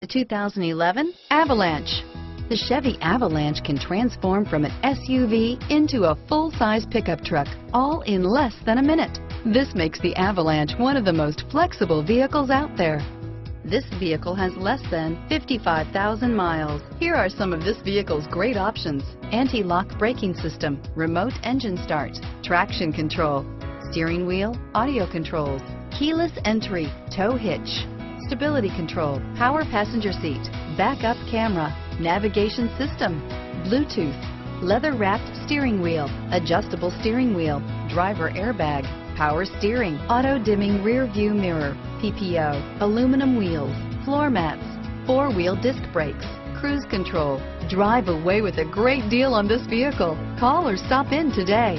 The 2011 Avalanche. The Chevy Avalanche can transform from an SUV into a full-size pickup truck, all in less than a minute. This makes the Avalanche one of the most flexible vehicles out there. This vehicle has less than 55,000 miles. Here are some of this vehicle's great options: anti-lock braking system, remote engine start, traction control, steering wheel audio controls, keyless entry, tow hitch, stability control, power passenger seat, backup camera, navigation system, Bluetooth, leather-wrapped steering wheel, adjustable steering wheel, driver airbag, power steering, auto-dimming rear view mirror, PPO, aluminum wheels, floor mats, four-wheel disc brakes, cruise control. Drive away with a great deal on this vehicle. Call or stop in today.